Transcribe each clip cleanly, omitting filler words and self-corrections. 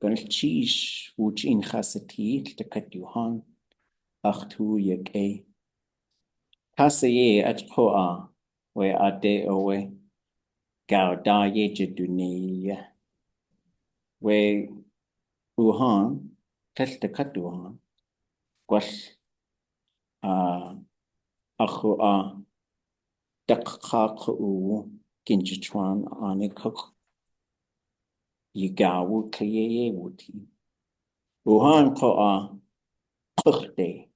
Ganchish Wooch in Khasati the Katuhan ʼatudli.átk Kasaye at ḳukahaa we iyatee owe Gaudaye Jeduniya we Wuhan Test the Katuhan Gwash ʻaḥu'aa Ďakqaq'u Ginjitwan Anikuk Yigawu Kliye Wuti Wuhan ḳukahaa Qukde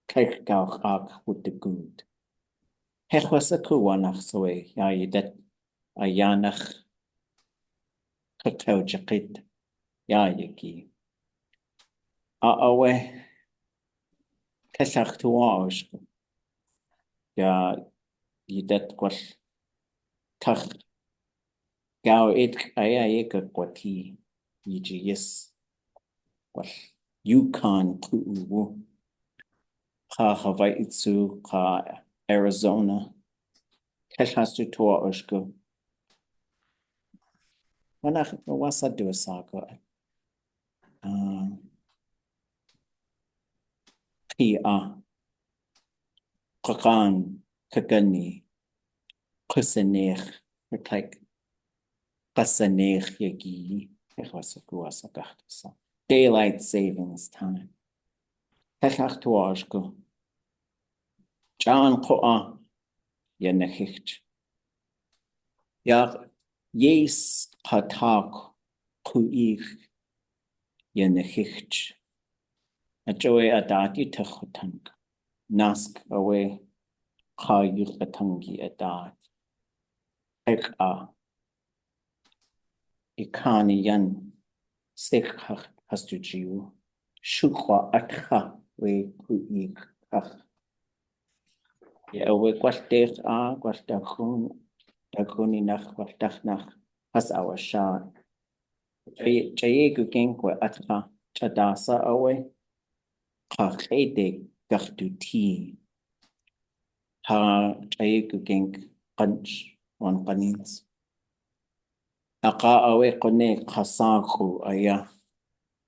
Kekgauqaq with the good. Hechwasakuwanach soe yayidet ayanach kakaujakit yayaki. Awe kesachtuaosh ya yidet kwash kach gau it ayayeka kwati yijiyis kwash Yukon ku'uwu Hawaii itsu Arizona Keshastu toa oshko Wanach wasa do sako Ḳukahaa Kagani ḳukanashg like ḳukanashg yagi daylight savings time Kesachtuashko John ḳukahaa Yanahicht Ya yes qatak ḳu'éexʼ Yanahicht Ajoe adati tachutank Nask away Qayuch atangi adat Ikani yan Sekhach hastujiu ʻukhahaa we ʻu'éexʼ Ya we kwashtech kwashtachuni nach kwashtachnach has our shot. Chaye gugeng we atcha chadasa awe qaqede garduti ha chaye gugeng qanch on qanins aqa awe qone qasaku aya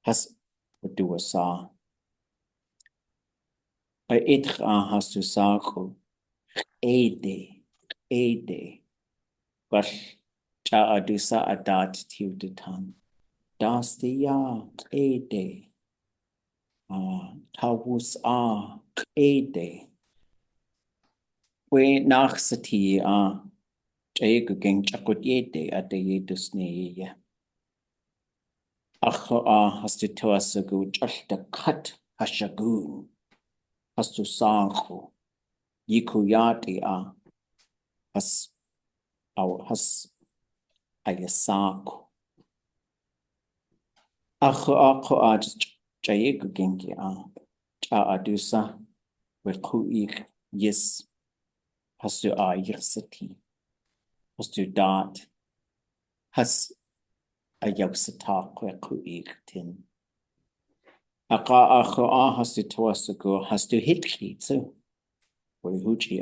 has uduasa itcha has to saku ede Wash cha adusa adat tiudetan Dastia ede Tawus ede We nachsati Jayagugeng chakudyede adayedusneye ʻaḥu'aa has to toasagu chashta kat hashagun has to sangu Yikuyati has ayasaku ʻaḥu'aa Jayagugengi cha adusa we ʻu'éexʼ yes has to yirsati has to dot has ayagsatak we ʻu'éexʼ tin ʻaḥu'aa has to toasagu has to hitki too we huchi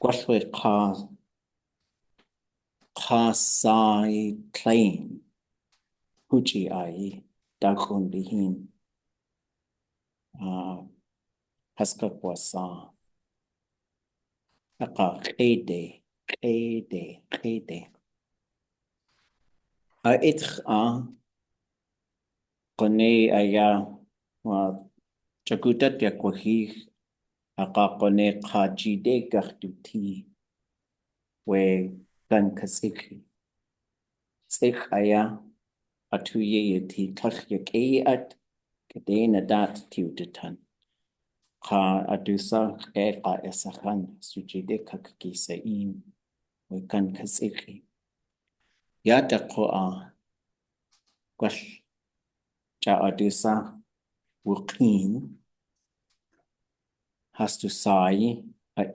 Gwashwe sai claim huchi dakun dihin haskakwasa qede qone aya chakutat yakwahi qone qajide garduti we gan kasiki Sikh aya atuye yati takhyake at kadena dat tiudetan Qa adusa qa esakhan sujide kakkisain we kan kasiki Yata ʻu'aa Gwash cha adusa wuqin has to sai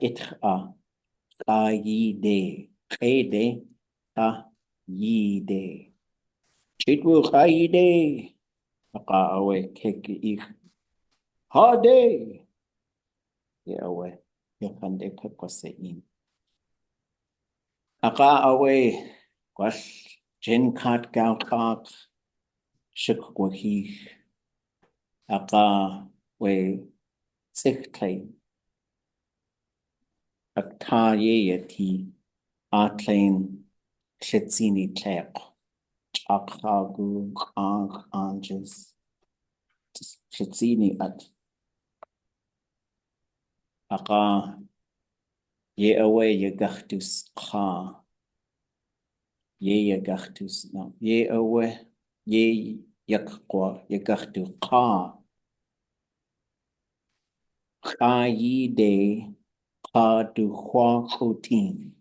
itcha qayide qede yide chitwu qayide aqa awe keki hade ya awe yakande kakwasein aqa awe Gwash jen kat gauqaq shkalneek ʻakaa ʻweexʼ ʻatudli.átk ʻatlain ʻlitsini tlek ʻchakagu anges tlitsini at aka ye away ye gachtus ka ye gachtus no ye away ye yakwa ye gachtu ka ye de ka du kwa kotin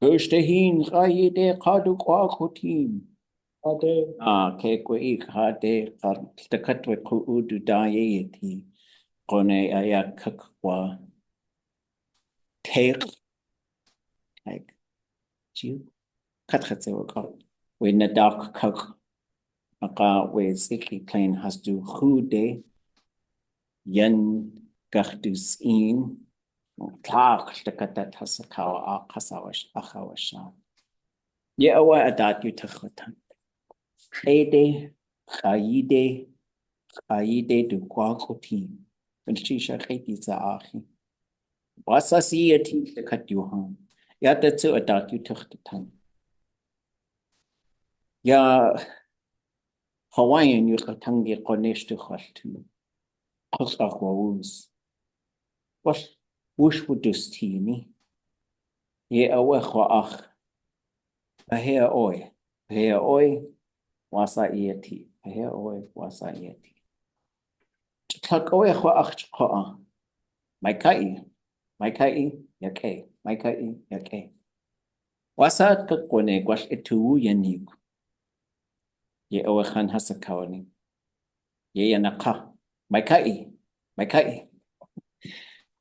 Gustahin ye de ka du kwa kotin ke kwe de the katwe ku du da ye ti kone aya kakwa take like you katse waka we na dark kak aka we sikli plain has do de yan gachtus in tak the katat has kawa akasawash akawasha ye awa adat you takhatan ede khaide du kwa kotin and she shakhi za akhi wasa siyati the katyuhan ya tatsu adat you takhatan ya Hawaiian you katangi koneshtu khaltu Ḳukahaa was wush wudustini ye awe khoach ahea oi wasa iyatee ahea oi wasa iyatee tlakawe khoach khoa maikai yake wasa kakone kwash etu yanik ye awe khan hasakawani ye yanaka maikai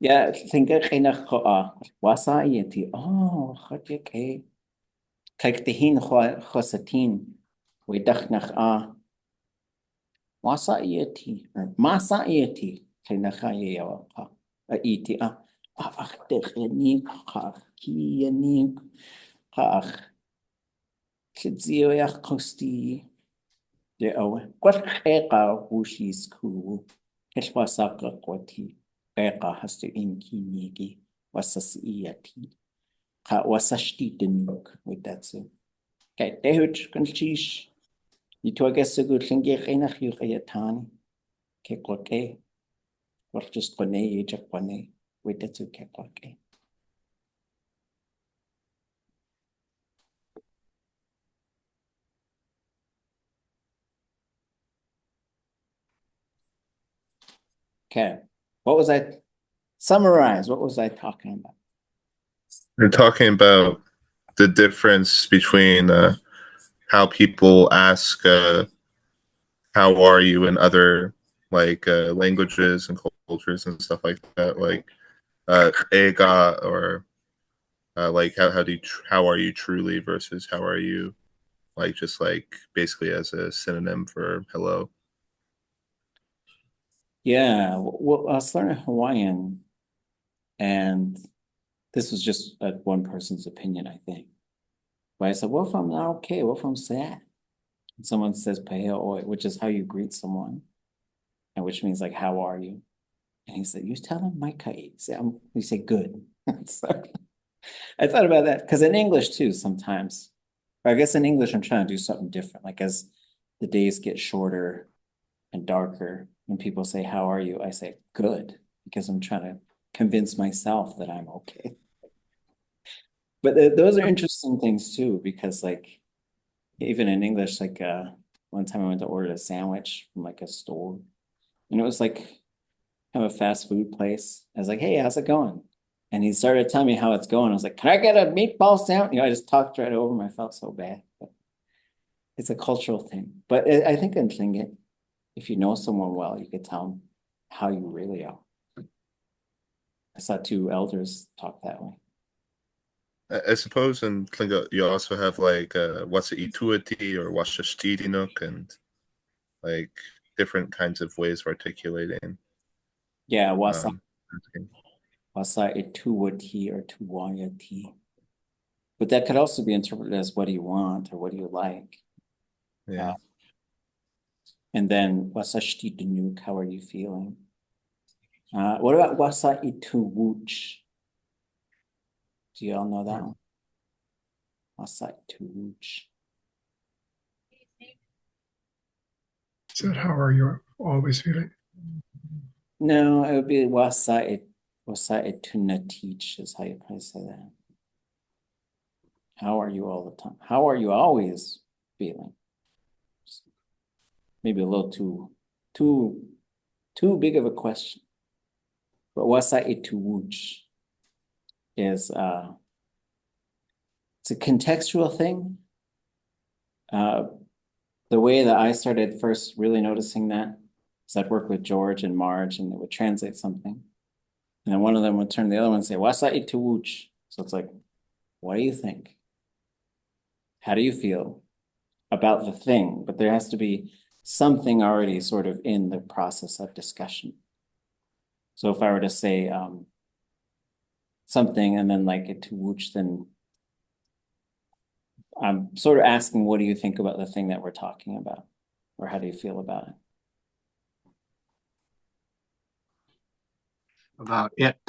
ya thinka khina khoa wasa iyatee khajeke kijk de hin khosatin we dacht nach wasa iyatee masa iyatee khina khaye yawa iti ach de yanik ki yanik ach khizio ya khosti de awe kwat kheka wushis ku wasa kwati kheka hastu inki nigi wasa iyatee wasashti denuk with that so okay tehut kanchish ito guess good lingi khina khiyatan ke koke or just kone ye jakone with that so ke koke okay what was I summarize what was I talking about? We're talking about the difference between how people ask how are you in other like languages and cultures and stuff like that, like ega or like how are you truly versus how are you like just like basically as a synonym for hello. Yeah, well, I was learning Hawaiian, and this was just one person's opinion, I think. But I said, what if I'm not okay? What if I'm sad? And someone says pahea oi, which is how you greet someone, and which means like, how are you? And he said, you tell him maikai. You say good. So I thought about that because in English too, sometimes, or I guess in English, I'm trying to do something different. Like as the days get shorter and darker, when people say, how are you? I say, good, because I'm trying to convince myself that I'm okay. But those are interesting things too, because like, even in English, like one time I went to order a sandwich from like a store, and it was like kind of a fast food place. I was like, hey, how's it going? And he started telling me how it's going. I was like, can I get a meatball sandwich? You know, I just talked right over him. I felt so bad. But it's a cultural thing. But I think in Tlingit, if you know someone well, you could tell them how you really are. I saw two elders talk that way. I suppose in Tlingit you also have like what's the ituati or what's the shtidinuk and like different kinds of ways of articulating. Yeah, wasa ituati or tuwayati. But that could also be interpreted as what do you want or what do you like? Yeah. And then wasa shtidnuk, how are you feeling? What about wasa itu wooch? Do you all know that one? Wasa itu wooch. Is that how are you always feeling? No, it would be wasa itu natich is how you probably say that. How are you all the time? How are you always feeling? Maybe a little too big of a question. But wasa itu wooch is it's a contextual thing. The way that I started first really noticing that is I'd work with George and Marge, and they would translate something. And then one of them would turn to the other one and say, wasa itu wooch? So it's like, what do you think? How do you feel about the thing? But there has to be something already sort of in the process of discussion. So if I were to say something and then like it to wooch, then I'm sort of asking, what do you think about the thing that we're talking about? Or how do you feel about it? About it.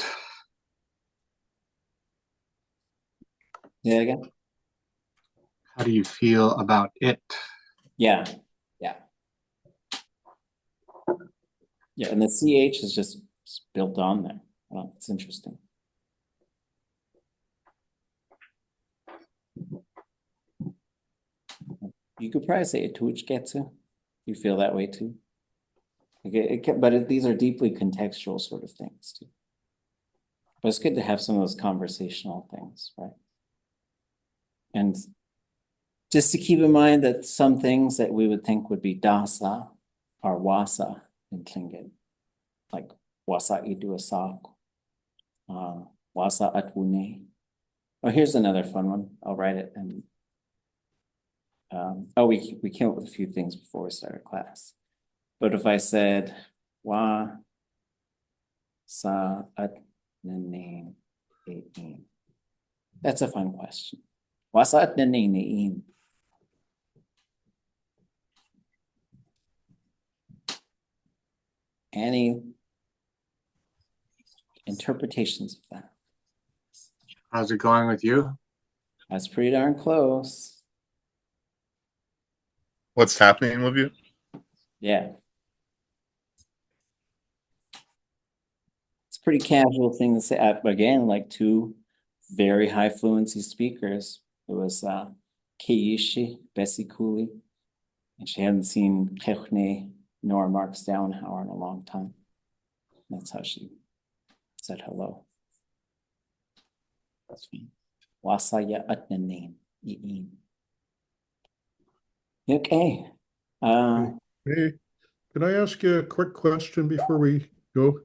Yeah, again? How do you feel about it? Yeah. Yeah, and the CH is just built on there. Well, it's interesting. You could probably say ituchgetsu. You feel that way too. But these are deeply contextual sort of things too. But it's good to have some of those conversational things, right? And just to keep in mind that some things that we would think would be dasa are wasa in Tlingit, like wasa iduasak, wasa atwune. Oh, here's another fun one. I'll write it. And we came up with a few things before we started class. But if I said wa sa atnane ein, that's a fun question. Wa sa atnane ein. Any interpretations of that? How's it going with you? That's pretty darn close. What's happening with you? Yeah. It's a pretty casual thing to say. Again, like two very high fluency speakers. It was Keishi Besikuli, and she hadn't seen Kechne nor Mark Downhauer in a long time. That's how she said hello. That's fine. Wasaya atnanin. Okay. Hey, can I ask you a quick question before we go?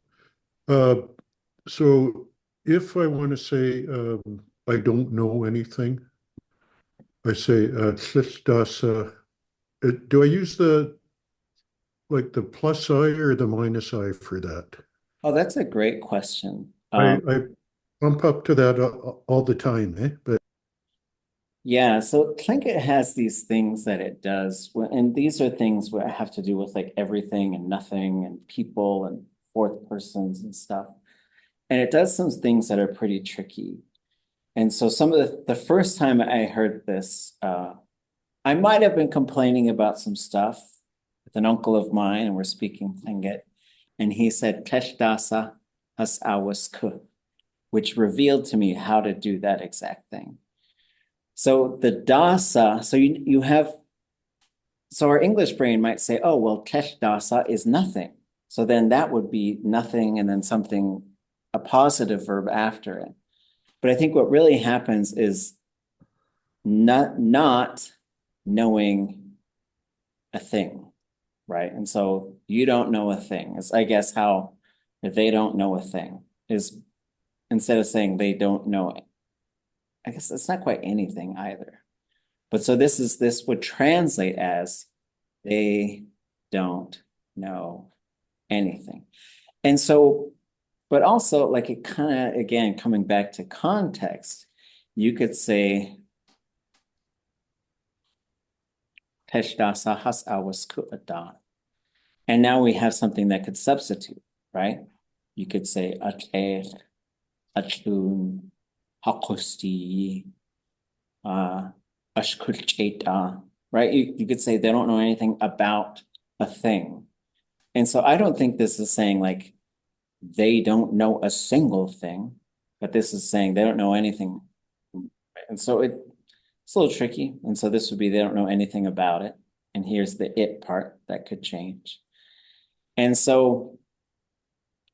So if I want to say I don't know anything, I say tlistasa. Do I use the plus I or the minus I for that? Oh, that's a great question. I bump up to that all the time, But Yeah, so Tlingit has these things that it does, and these are things that have to do with like everything and nothing and people and fourth persons and stuff. And it does some things that are pretty tricky. And so some of the first time I heard this, I might have been complaining about some stuff with an uncle of mine, and we're speaking Tlingit, and he said, Teshdasa has awasku, which revealed to me how to do that exact thing. So the dasa, so you have, so our English brain might say, oh, well, tesh dasa is nothing. So then that would be nothing and then something, a positive verb after it. But I think what really happens is not knowing a thing, right? And so you don't know a thing. It's, I guess, how if they don't know a thing is instead of saying they don't know it. I guess it's not quite anything either. But so this would translate as they don't know anything. And so, but also like it kind of, again, coming back to context, you could say Teshdasa has awasku adan. And now we have something that could substitute, right? You could say ʼatudli.átk, ʼatudli.átk, ḥaqusti, ḥukanashg, right? You could say they don't know anything about a thing. And so I don't think this is saying like they don't know a single thing, but this is saying they don't know anything. And so it's a little tricky. And so this would be they don't know anything about it. And here's the it part that could change. And so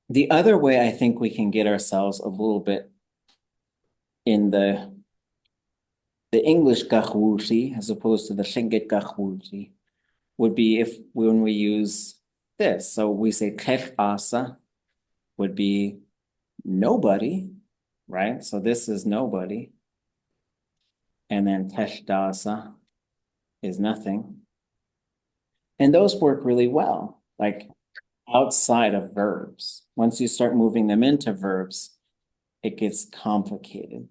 the other way I think we can get ourselves a little bit in the English gáthúiltí as opposed to the Tlingit gáthúiltí would be if when we use this. So we say ʼceithfhasa would be nobody, right? So this is nobody. And then ʼceithfhasa is nothing. And those work really well, like outside of verbs. Once you start moving them into verbs, it gets complicated.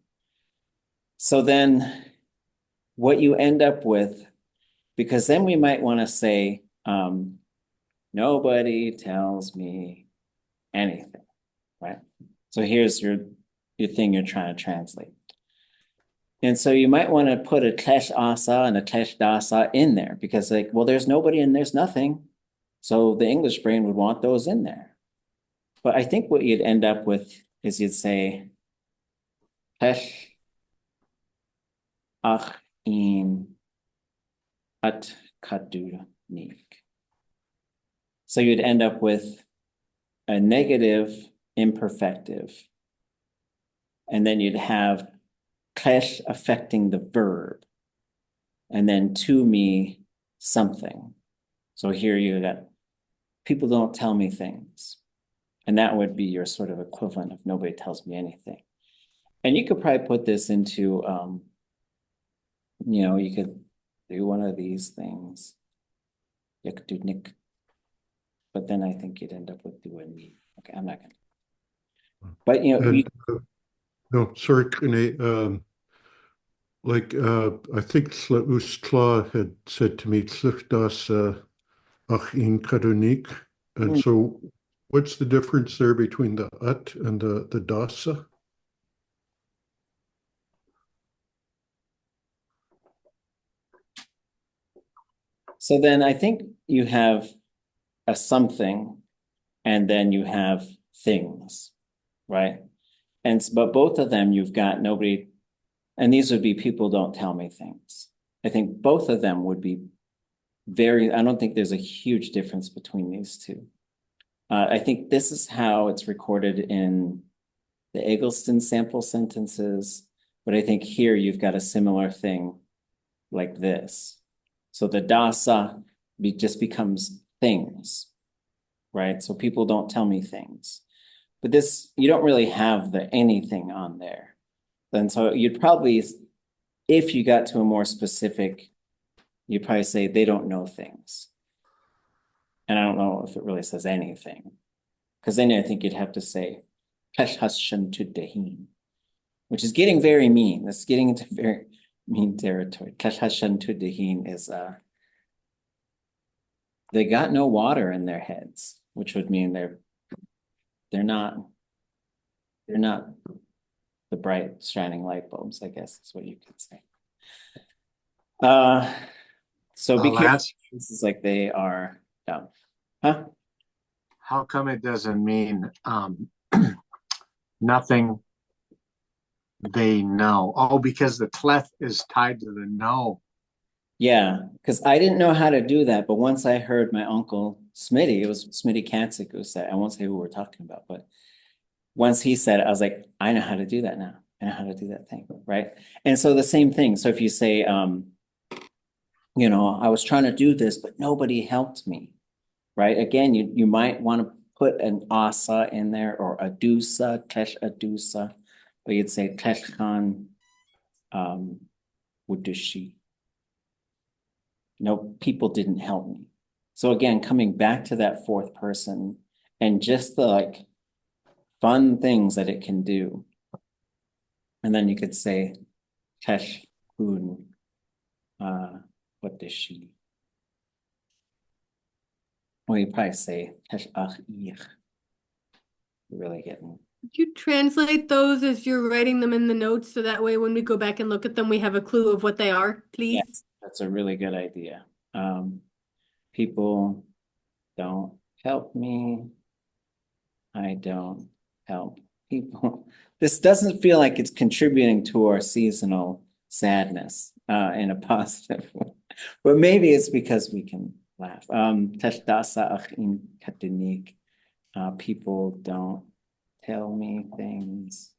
So then what you end up with, because then we might want to say, nobody tells me anything, right? So here's your thing you're trying to translate. And so you might want to put a ʼtleithfhasa and a ʼtleithdasa in there because like, well, there's nobody and there's nothing. So the English brain would want those in there. But I think what you'd end up with is you'd say ach in at ʼatudli.átk. So you'd end up with a negative imperfective. And then you'd have ʼcleith affecting the verb. And then to me, something. So here you got people don't tell me things. And that would be your sort of equivalent of nobody tells me anything. And you could probably put this into, you could do one of these things. You could do Nick. But then I think you'd end up with doing me. Okay, I'm not gonna. But no, sorry, René, I think Tla'ustla had said to me, tla'chdas ach in karunik. And so what's the difference there between the ut and the dasa? So then I think you have a something and then you have things, right? But both of them you've got nobody, and these would be people don't tell me things. I think both of them would be I don't think there's a huge difference between these two. I think this is how it's recorded in the Eggleston sample sentences, but I think here you've got a similar thing like this. So the dasa just becomes things, right? So people don't tell me things. But this, you don't really have the anything on there. And so you'd probably, if you got to a more specific, you'd probably say they don't know things. And I don't know if it really says anything. Because then I think you'd have to say, which is getting very mean. That's getting into very mean territory. Is they got no water in their heads, which would mean they're not the bright shining light bulbs, I guess is what you could say. So be careful. This is like they are dumb. Huh? How come it doesn't mean nothing they know? Oh, because the tleth is tied to the no. Yeah, because I didn't know how to do that, but once I heard my uncle Smitty, it was Smitty Kancik who said, I won't say who we're talking about, but once he said it, I was like, I know how to do that now. I know how to do that thing, right? And so the same thing. So if you say, I was trying to do this, but nobody helped me, right? Again, you might want to put an asa in there or a dusa, adusa, or you'd say khan wudushi. No, people didn't help me. So again, coming back to that fourth person and just the fun things that it can do. And then you could say tesh what does she? Well, you probably say ḥukanashg. You're really getting. Could you translate those as you're writing them in the notes so that way when we go back and look at them, we have a clue of what they are, please? Yes, that's a really good idea. People don't help me. I don't help people. This doesn't feel like it's contributing to our seasonal sadness in a positive way. But maybe it's because we can laugh. People don't tell me things.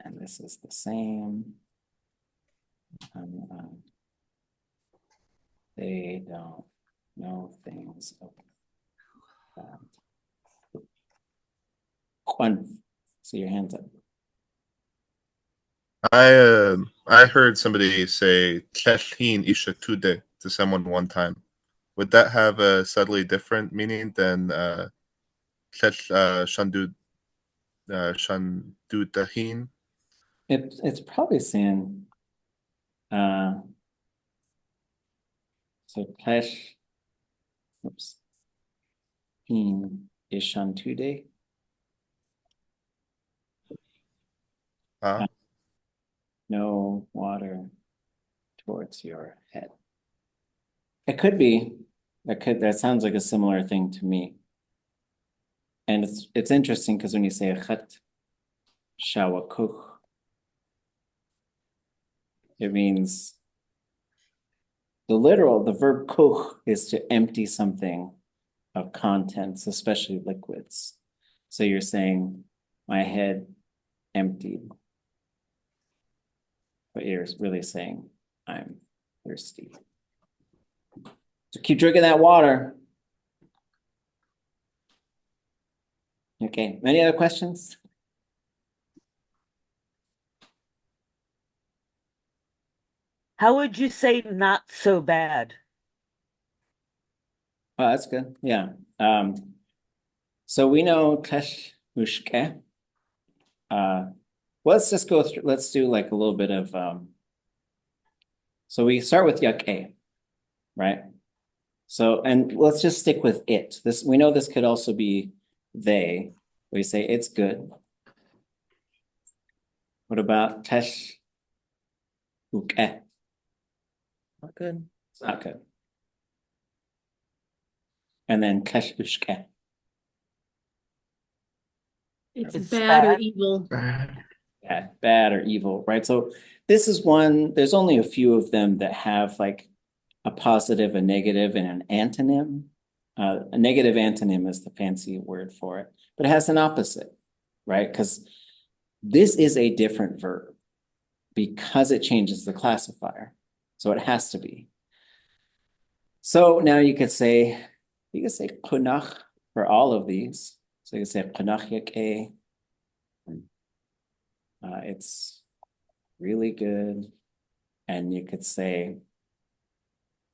And this is the same. They don't know things about. Juan, see your hands up. I heard somebody say ʻkeshhin iyatee to someone one time. Would that have a subtly different meaning than shandu tahin? It's probably saying so Klesh, oops, in Ishantude. No water towards your head. It could be. That sounds like a similar thing to me. And it's interesting because when you say chat shawakuch, it means the verb kuch is to empty something of contents, especially liquids. So you're saying my head emptied. But you're really saying I'm thirsty. So keep drinking that water. Okay, any other questions? How would you say not so bad? Oh, that's good. Yeah. So we know ḳukanashg. Let's just go through, let's do like a little bit of so we start with iyatee, right? So, and let's just stick with it. This, we know this could also be they. We say it's good. What about ḳukanashg? Not good. It's not good. And then ḳukanashg. It's It's bad or bad. evil. Bad. Bad or evil, right? So this is one, there's only a few of them that have like a positive, a negative, and an antonym. A negative antonym is the fancy word for it, but it has an opposite, right? Because this is a different verb because it changes the classifier. So it has to be. So now you could say ḳunach for all of these. So you could say ḥukanashg. It's really good. And you could say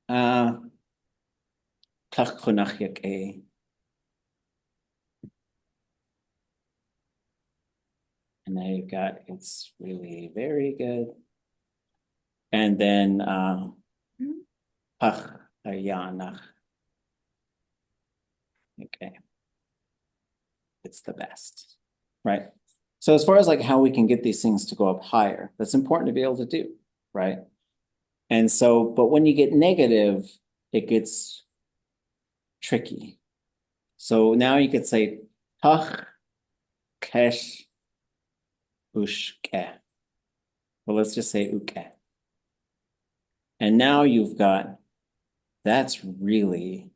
ḳukanashg. And now you've got it's really very good. And then ḥukanashg. Okay. It's the best, right? So as far as like how we can get these things to go up higher, that's important to be able to do, right? And so, but when you get negative, it gets tricky. So now you could say tach kesh ushke. Well, let's just say uke. And now you've got, that's really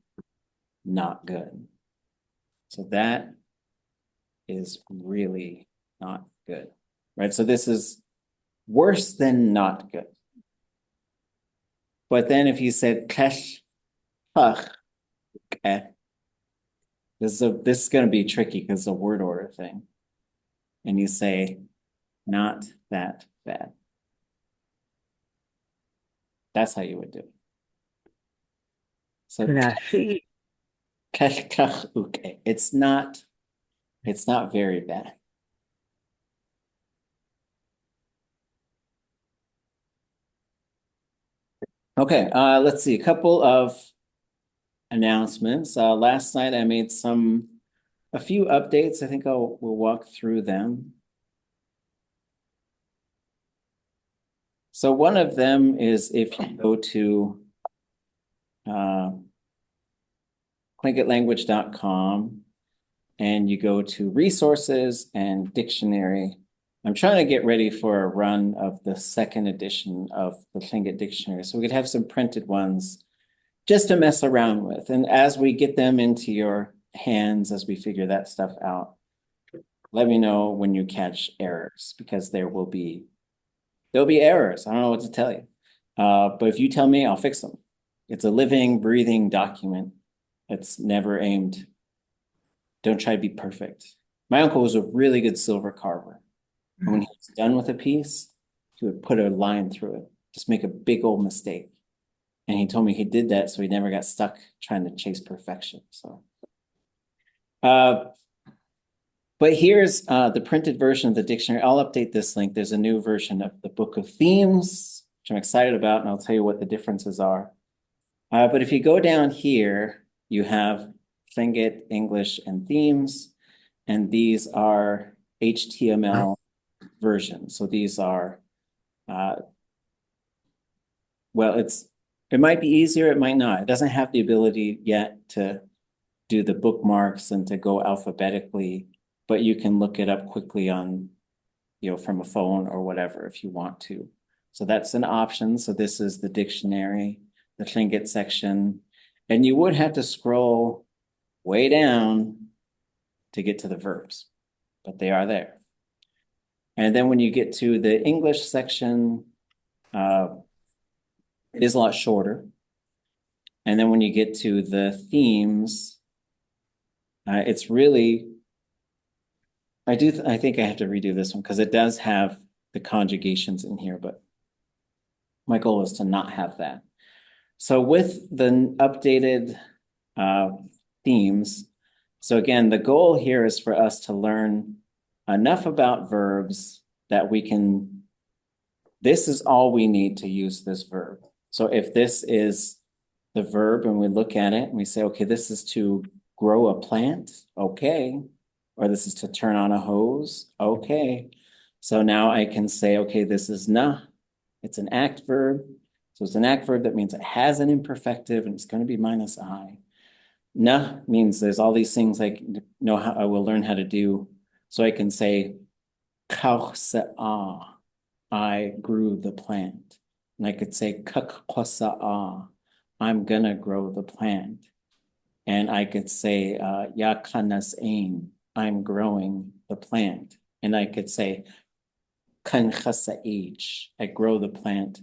not good. So that is really not good, right? So this is worse than not good. But then if you said kesh pach, this is going to be tricky because it's a word order thing. And you say, not that bad. That's how you would do it. So Ḥukanashg. kesh kach uke. It's not very bad. Okay, let's see. A couple of announcements. Last night I made a few updates. I think we'll walk through them. So one of them is if you go to tlingitlanguage.com and you go to resources and dictionary. I'm trying to get ready for a run of the second edition of the Tlingit dictionary. So we could have some printed ones just to mess around with. And as we get them into your hands, as we figure that stuff out, let me know when you catch errors, because there'll be errors. I don't know what to tell you. But if you tell me, I'll fix them. It's a living, breathing document. It's never aimed. Don't try to be perfect. My uncle was a really good silver carver. And when he was done with a piece, he would put a line through it, just make a big old mistake. And he told me he did that so he never got stuck trying to chase perfection. So, but here's the printed version of the dictionary. I'll update this link. There's a new version of the Book of Themes, which I'm excited about, and I'll tell you what the differences are. But if you go down here, you have Tlingit, English, and themes, and these are HTML versions. So these are, well, it might be easier, it might not. It doesn't have the ability yet to do the bookmarks and to go alphabetically, but you can look it up quickly on, from a phone or whatever if you want to. So that's an option. So this is the dictionary, the Tlingit section, and you would have to scroll way down to get to the verbs, but they are there. And then when you get to the English section, it is a lot shorter. And then when you get to the themes, it's really, I think I have to redo this one because it does have the conjugations in here, but my goal is to not have that. So with the updated themes, so again, the goal here is for us to learn enough about verbs that this is all we need to use this verb. So if this is the verb and we look at it and we say, okay, this is to grow a plant, okay. Or this is to turn on a hose, okay. So now I can say, okay, this is na, it's an act verb. So it's an act verb, that means it has an imperfective and it's going to be minus I. Na means there's all these things I will learn how to do. So I can say, ḳukahaa, I grew the plant. And I could say, ḳukahaa, I'm gonna grow the plant. And I could say, yak-hanas-ain, I'm growing the plant. And I could say, ḳukanashg, I grow the plant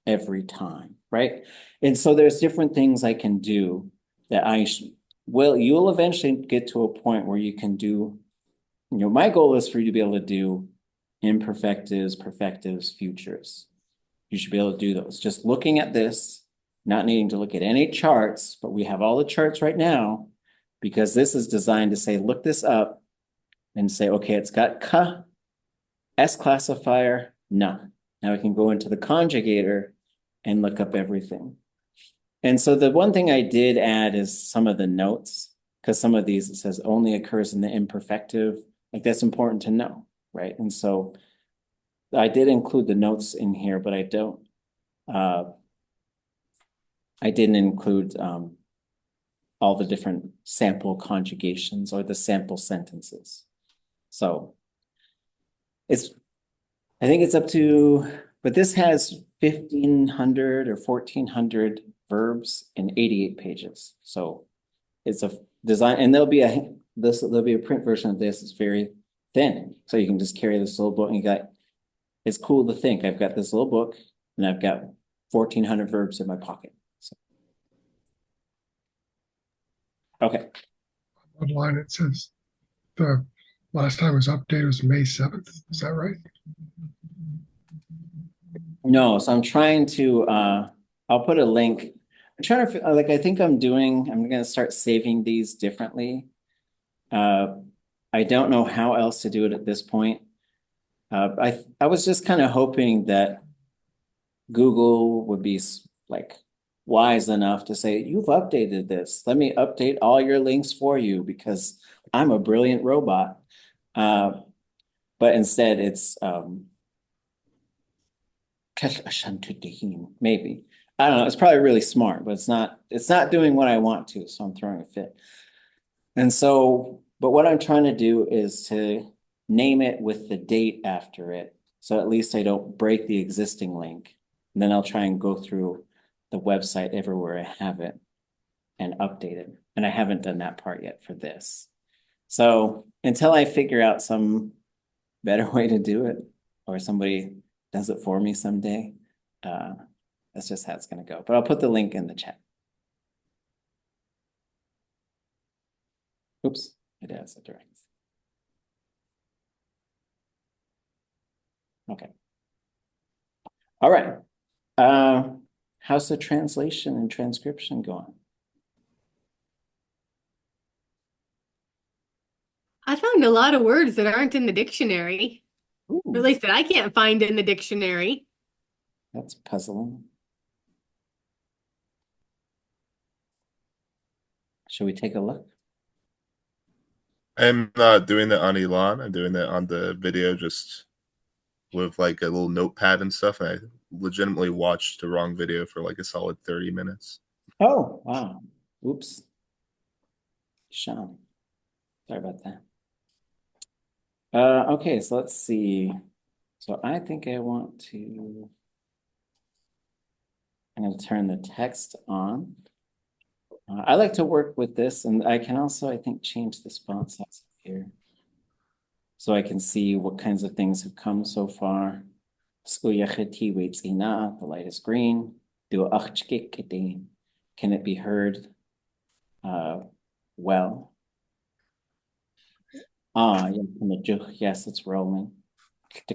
every time, right? And so there's different things I can do that you'll eventually get to a point where you can do, my goal is for you to be able to do imperfectives, perfectives, futures. You should be able to do those. Just looking at this, not needing to look at any charts, but we have all the charts right now because this is designed to say, look this up and say, okay, it's got ka, S classifier, na. Now we can go into the conjugator and look up everything. And so the one thing I did add is some of the notes, because some of these, it says only occurs in the imperfective. Like that's important to know, right? And so I did include the notes in here, but I didn't include all the different sample conjugations or the sample sentences. So I think it's up to, but this has 1,500 or 1,400 verbs in 88 pages. So it's a design, and there'll be a print version of this. It's very thin, so you can just carry this little book. And it's cool to think I've got this little book and I've got 1,400 verbs in my pocket. So. Okay. Online it says the last time it was updated was May 7th. Is that right? No, so I'm trying to, I'll put a link. I'm trying to, I think I'm going to start saving these differently. I don't know how else to do it at this point. I was just kind of hoping that Google would be like wise enough to say, you've updated this. Let me update all your links for you because I'm a brilliant robot. But instead it's maybe. I don't know. It's probably really smart, but it's not doing what I want to, so I'm throwing a fit. And so, but what I'm trying to do is to name it with the date after it. So at least I don't break the existing link. And then I'll try and go through the website everywhere I have it and update it. And I haven't done that part yet for this. So until I figure out some better way to do it, or somebody does it for me someday, that's just how it's going to go. But I'll put the link in the chat. Oops, it has a direct. Okay. All right. How's the translation and transcription going? I found a lot of words that aren't in the dictionary, Ooh, or at least that I can't find in the dictionary. that's puzzling. Should we take a look? I'm not doing it on Elon. I'm doing it on the video, just with like a little notepad and stuff. And I legitimately watched the wrong video for like a solid 30 minutes. Oh, wow. Oops. Sean. Sorry about that. Okay, so let's see. So I think I want to, I'm going to turn the text on. I like to work with this, and I can also, I think, change the font size here. So I can see what kinds of things have come so far. The light is green. Can it be heard well? Yes, it's rolling. The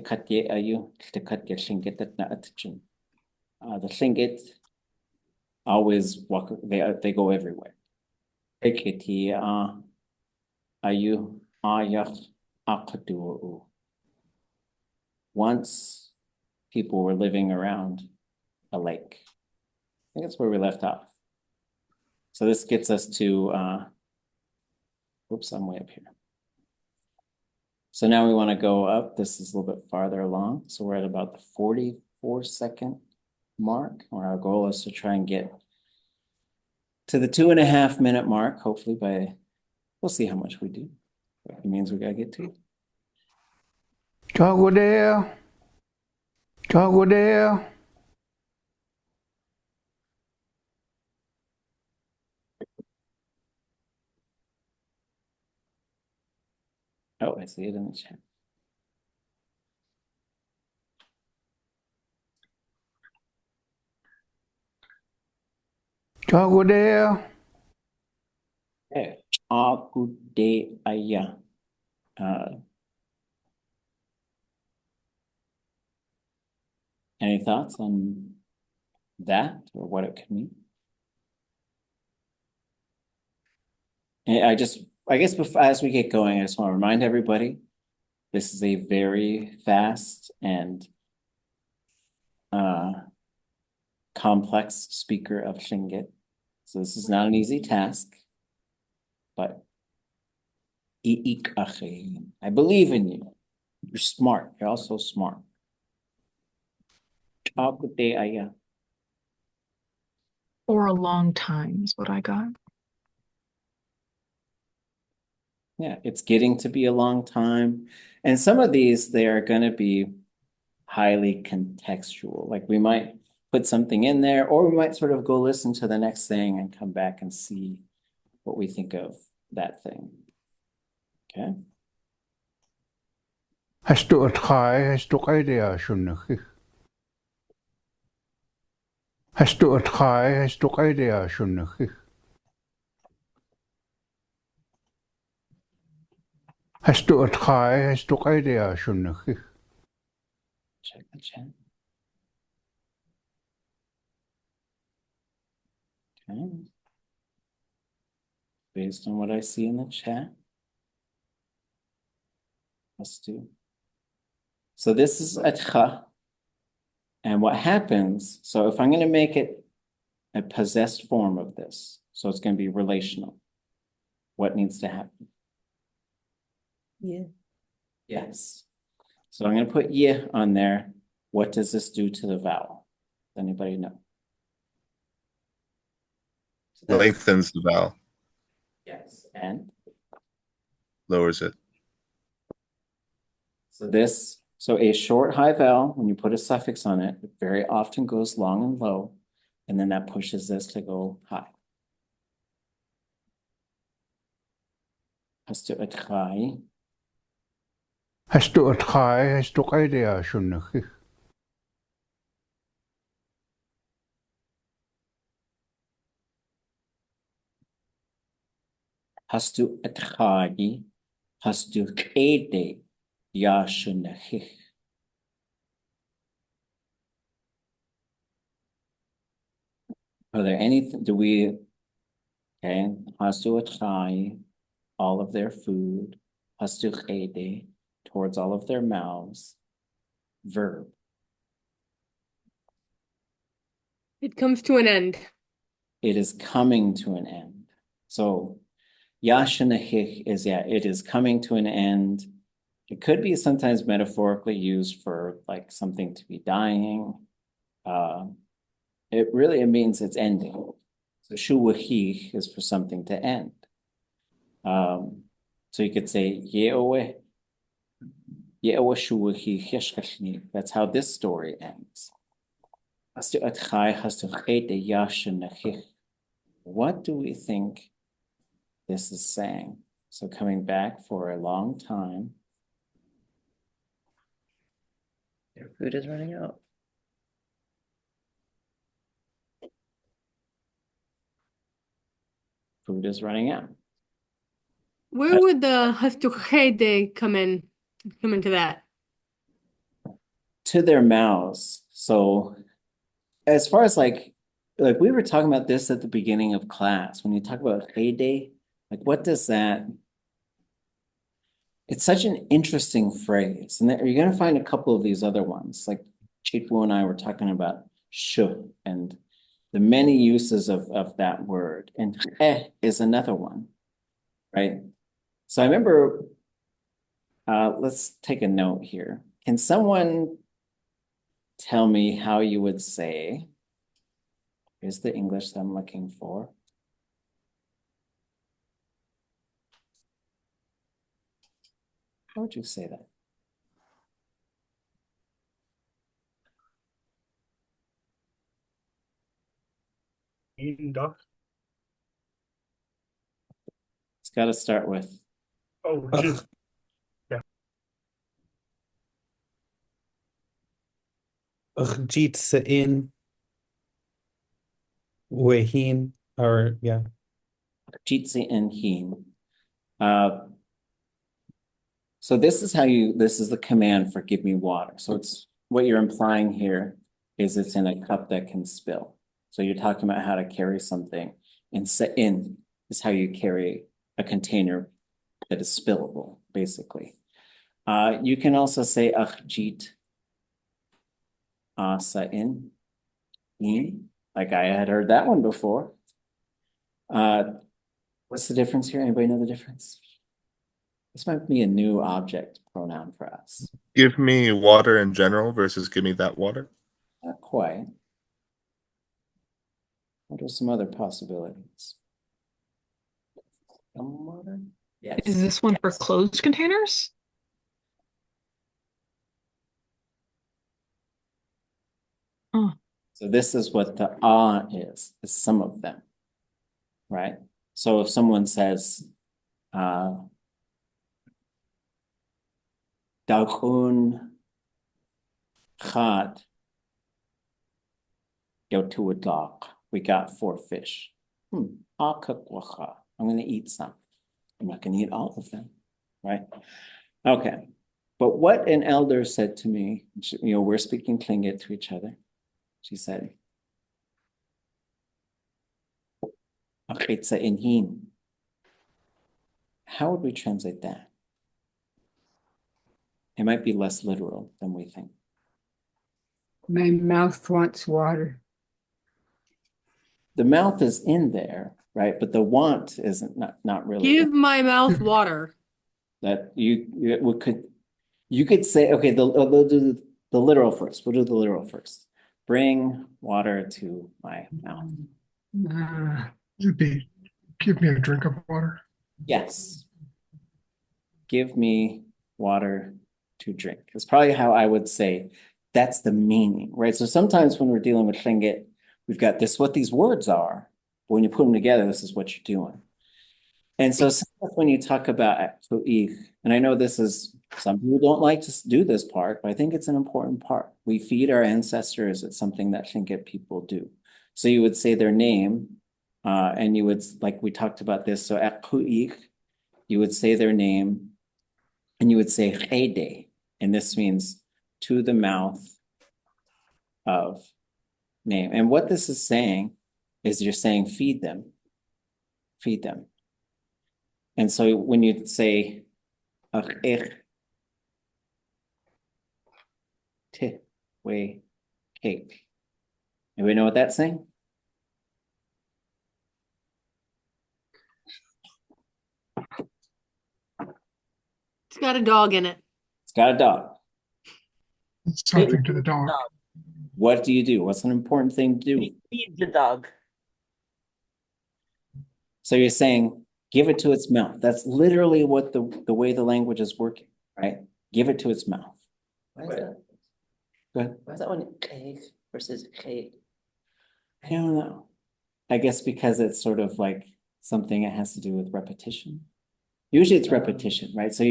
tlingit always walk, they go everywhere. Once people were living around a lake. I think that's where we left off. So this gets us to, oops, I'm way up here. So now we want to go up. This is a little bit farther along. So we're at about the 44-second mark, where our goal is to try and get to the 2.5-minute mark, hopefully we'll see how much we do. It means we gotta get to it. Go there. Go there. Oh, I see it in the chat. Go there. Okay. ʼatudli.átk. Any thoughts on that or what it could mean? And I guess before, as we get going, I just want to remind everybody, this is a very fast and complex speaker of Tlingit. So this is not an easy task, but I believe in you. You're smart. You're also smart. For a long time is what I got. Yeah, it's getting to be a long time. And some of these, they are going to be highly contextual. Like we might put something in there, or we might sort of go listen to the next thing and come back and see what we think of that thing. Okay. Hast du het gaai, hast du idea shkalneek. Hast du het gaai, hast du idea shkalneek. Hast du het gaai, hast du idea shkalneek. Check the chat. Okay. Based on what I see in the chat. Let's do. So this is ʼatudli. And what happens, so if I'm going to make it a possessed form of this. So it's going to be relational. What needs to happen? Yeah. Yes. So I'm going to put yeah on there. What does this do to the vowel? Does anybody know? Lengthens the vowel, Yes. And lowers it. so a short high vowel, when you put a suffix on it, it very often goes long and low, and then that pushes this to go high. ʼatudli.átk. ʻatudli.átk shun. ʼatudli. ʻatudli yashunahich. Are there anything, okay, ʻatudli, all of their food, ʻatudli, towards all of their mouths, verb. It comes to an end. It is coming to an end. So yashunahich is, it is coming to an end. It could be sometimes metaphorically used for like something to be dying. It means it's ending. So shuwahich is for something to end. So you could say ye'owe shuwahich shkalneek. That's how this story ends. What do we think this is saying? So coming back for a long time. Their food is running out. Food is running out. Where would the ḥastuqhede come into that? To their mouths. So as far as like we were talking about this at the beginning of class, when you talk about heyday, like what does that, it's such an interesting phrase. And you're going to find a couple of these other ones, like Chitwu and I were talking about shu and the many uses of that word. And is another one, right? So I remember, let's take a note here. Can someone tell me how you would say, here's the English that I'm looking for. How would you say that? It's got to start with. Oh, just, yeah. Jeet in Waheen, or yeah. Jitsi and heen. So this is the command for give me water. So it's what you're implying here is it's in a cup that can spill. So you're talking about how to carry something, and in is how you carry a container that is spillable, basically. You can also say jit sa in, like I had heard that one before. What's the difference here? Anybody know the difference? This might be a new object pronoun for us. Give me water in general versus give me that water. Not quite. What are some other possibilities? Some water? Yes. Is this one for closed containers? Oh. So this is what the is some of them, right? So if someone says, Dalkun Khat Yotuadok. We got 4 fish. I'll cook wacha. I'm gonna eat some. I'm not gonna eat all of them, right? Okay. But what an elder said to me, we're speaking Tlingit to each other. She said, Achitza inhin. How would we translate that? It might be less literal than we think. My mouth wants water. the mouth is in there, right? But the want isn't not really. Give my mouth water. That you could say, okay, they'll do the literal first. We'll do the literal first. Bring water to my mouth. It'd be, give me a drink of water. Yes. Give me water to drink. It's probably how I would say that's the meaning, right? So sometimes when we're dealing with tlingit, we've got this, what these words are. But when you put them together, this is what you're doing. And so sometimes when you talk about ʼatudli.átk, and I know this is, some people don't like to do this part, but I think it's an important part. We feed our ancestors. It's something that tlingit people do. So you would say their name, and you would, like we talked about this, so ʼatudli.átk, you would say their name, and you would say iyatee, and this means to the mouth of name. And what this is saying is you're saying feed them, feed them. And so when you say ḵukanashg, cake, anybody know what that's saying? It's got a dog in it. It's got a dog. It's something to the dog. What do you do? What's an important thing to do? Feed the dog. So you're saying, give it to its mouth. That's literally what the way the language is working, right? Give it to its mouth. Why is that? Go ahead. Why is that one ḳukahaa versus ḳukahaa? I don't know. I guess because it's sort of like something that has to do with repetition. Usually it's repetition, right? So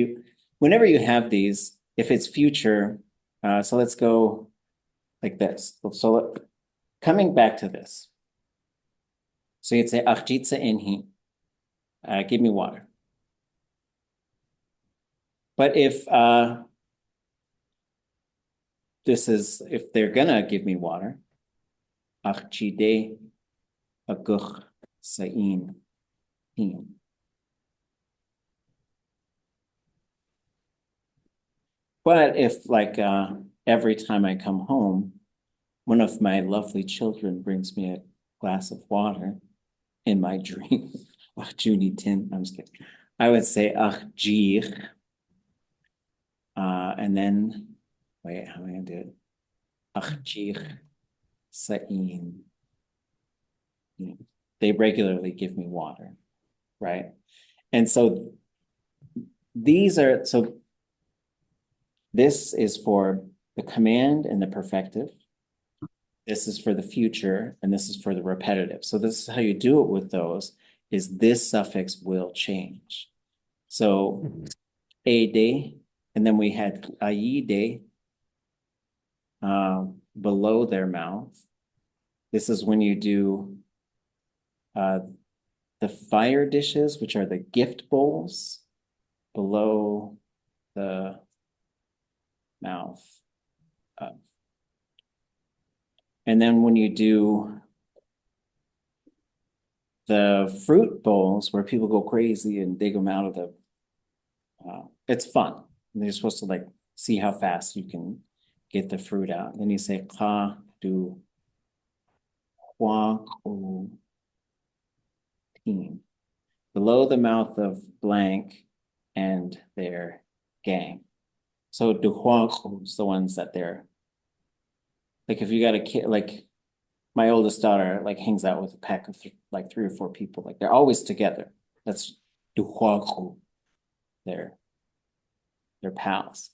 whenever you have these, if it's future, so let's go like this. So coming back to this. So you'd say, ʻajitsa inhi, give me water. But if if they're gonna give me water, ʻajide aguch sa'in hin. But if like every time I come home, one of my lovely children brings me a glass of water in my dream, Junie tin, I'm just kidding. I would say jir, and then wait, how am I gonna do it? Jir sa'in. They regularly give me water, right? And so this is for the command and the perfective. This is for the future, and this is for the repetitive. So this is how you do it with those, is this suffix will change. So ade, and then we had ayide below their mouth. This is when you do the fire dishes, which are the gift bowls, below the mouth. And then when you do the fruit bowls where people go crazy and dig them out of the, it's fun. And you're supposed to like see how fast you can get the fruit out. And then you say ka du hua ku team, below the mouth of blank and their gang. So du hua ku is the ones that they're like, if you got a kid, like my oldest daughter, like hangs out with a pack of like 3 or 4 people, like they're always together. That's duhuaku, they're pals.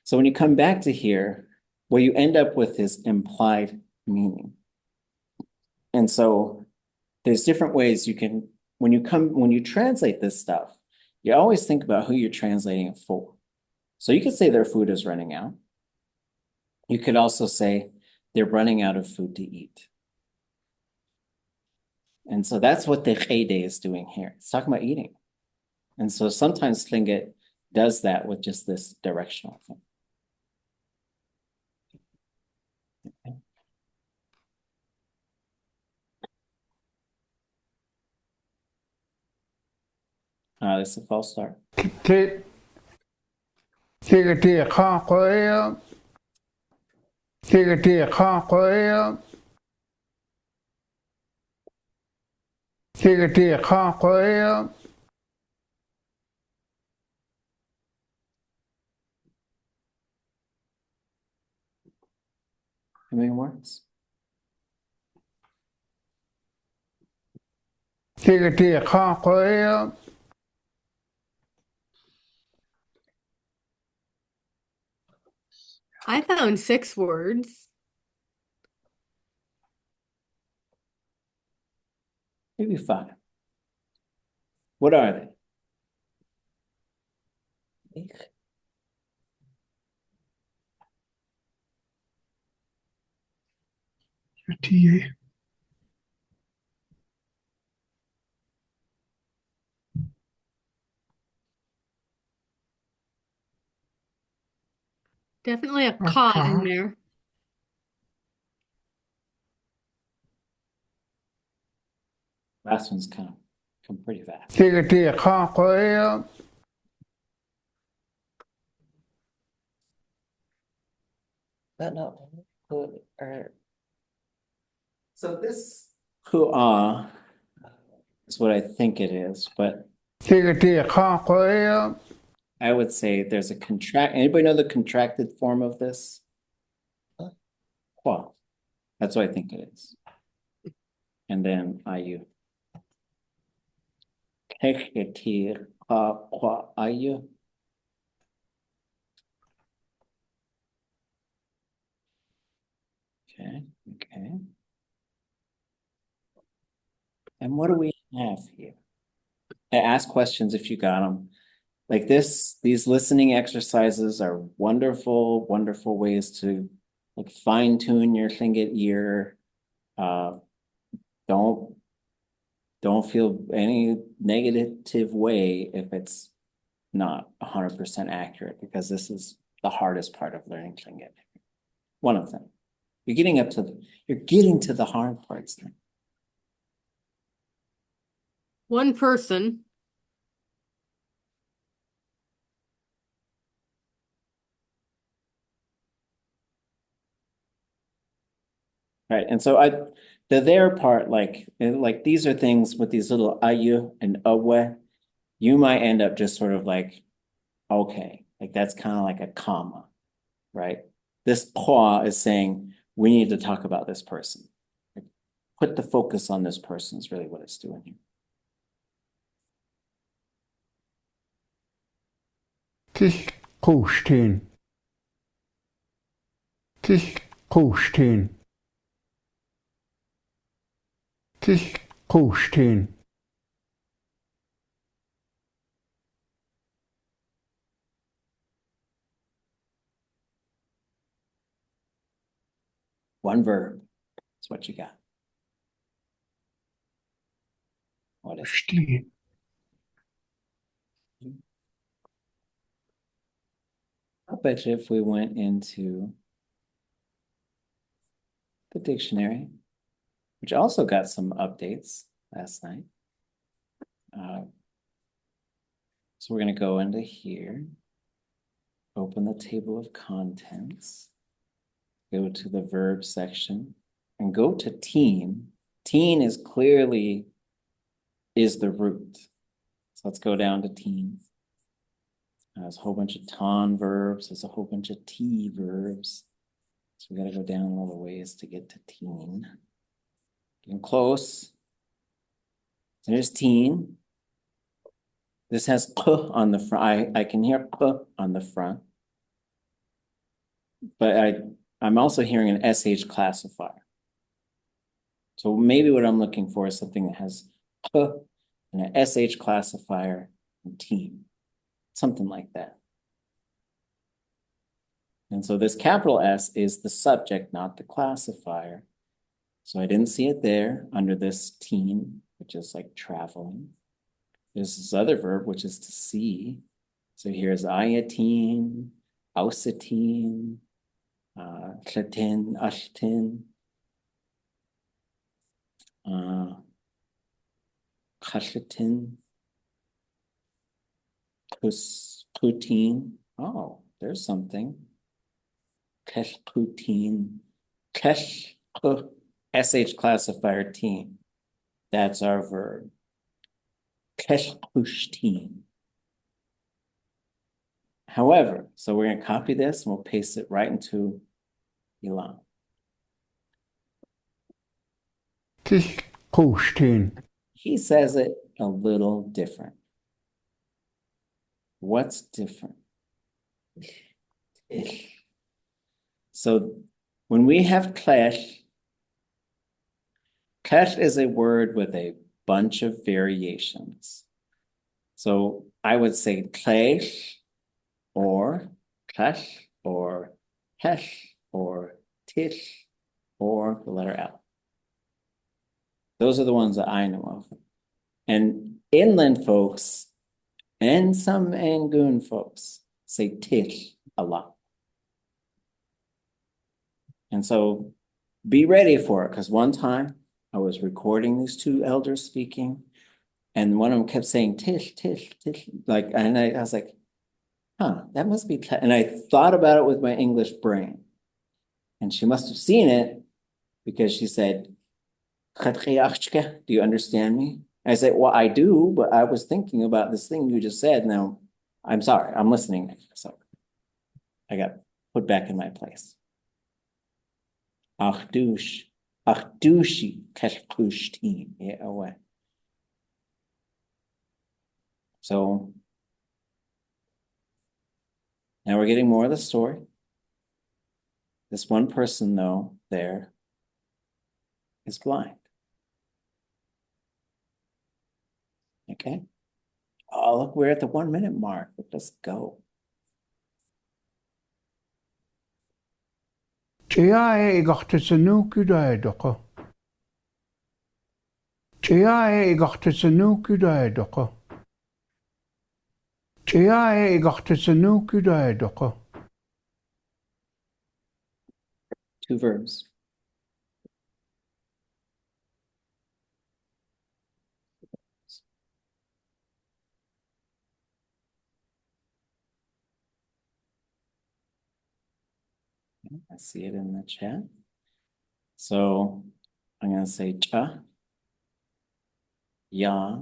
So when you come back to here, what you end up with is implied meaning. And so there's different ways you can, when you translate this stuff, you always think about who you're translating it for. So you could say their food is running out. You could also say they're running out of food to eat. And so that's what the iyatee is doing here. It's talking about eating. And so sometimes tlingit does that with just this directional thing. Okay. This is a false start. tīkati ḵukanashg. How many words? tīkati ḳukanashg. I found 6 words. Maybe 5. What are they? Ik. TA. Definitely a A ka ka. in there. Last one's kind of come pretty fast. tīkati ḳukanashg. But no, who or So this ḳukahaa is what I think it is, but tīkati ḳukanashg. I would say there's a contract. Anybody know the contracted form of this? Huh? Qua. That's what I think it is. And then IU. Ḥeḥeḥi qa IU. Okay. And what do we have here? Ask questions if you got them. Like this, these listening exercises are wonderful, wonderful ways to like fine tune your Tlingit ear. Don't feel any negative way if it's not 100% accurate, because this is the hardest part of learning Tlingit. One of them. You're getting to the hard parts now. One person. Right, and so the there part, like these are things with these little ayu and awe, you might end up just sort of like, okay, like that's kind of like a comma, right? This qua is saying we need to talk about this person. Like, put the focus on this person is really what it's doing here. Tis ḳukanashg. Tis ḳukanashg. Tis ḳukanashg. One verb. That's what you got. What is it? Shkalneek. I bet you if we went into the dictionary, which also got some updates last night. So we're going to go into here, open the table of contents, go to the verb section, and go to teen. Teen is clearly the root. So let's go down to teen. There's a whole bunch of ton verbs. There's a whole bunch of T verbs. So we got to go down all the ways to get to teen. Getting close. So there's teen. This has q on the front. I can hear q on the front. But I'm also hearing an SH classifier. So maybe what I'm looking for is something that has q and an SH classifier and teen. Something like that. And so this capital S is the subject, not the classifier. So I didn't see it there under this teen, which is like traveling. There's this other verb, which is to see. So here's iyatee, ausatee, ḳlatin, ashtin, ḳallatin, ḳutin. Oh, there's something. ḳutin, sh classifier teen. That's our verb. Keshkushtin. However, so we're going to copy this and we'll paste it right into Elan. Tis He says it a little different. What's different? So when we have clash is a word with a bunch of variations. So I would say clash or clash or hesh or tish or the letter L. Those are the ones that I know of. And inland folks and some Angoon folks say tish a lot. And so be ready for it, because one time I was recording these two elders speaking, and one of them kept saying tish, tish, tish, like, and I was like, huh, that must be, and I thought about it with my English brain. And she must have seen it because she said, ʼatudli.átk, do you understand me? I said, well, I do, but I was thinking about this thing you just said. Now, I'm sorry, I'm listening. So I got put back in my place. Achdushi, keshkushtin. Yeah, away. So now we're getting more of the story. This one person, though, there is blind. Okay. Oh, look, we're at the 1 minute mark. Let's go. Tia gachtes nukudaidoko. Tia gachtes nukudaidoko. Tia gachtes nukudaidoko. Two verbs. I see it in the chat. So I'm going to say cha, ya,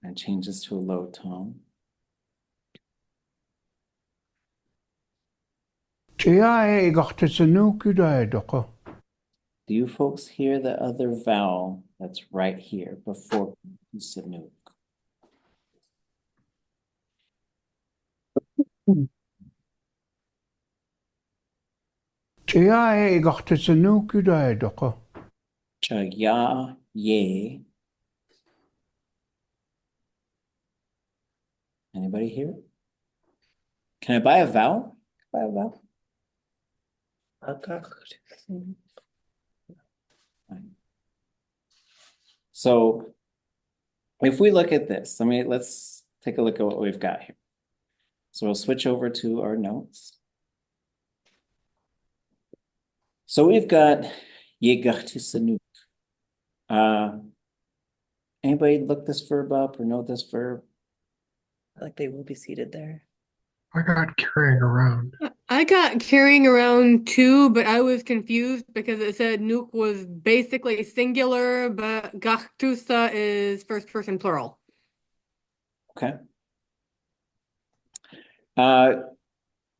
and change this to a low tone. Tia gachtes nukudaidoko. Do you folks hear the other vowel that's right here before sanuk? Tia gachtes nukudaidoko. Cha, ya, ye. Anybody hear it? Can I buy a vowel? Buy a vowel? So if we look at this, let's take a look at what we've got here. So we'll switch over to our notes. So we've got yegachti sanuk. Anybody look this verb up or know this verb? Like they will be seated there. I got carrying around. I got carrying around too, but I was confused because it said nuke was basically singular, but gachtusa is first person plural. Okay.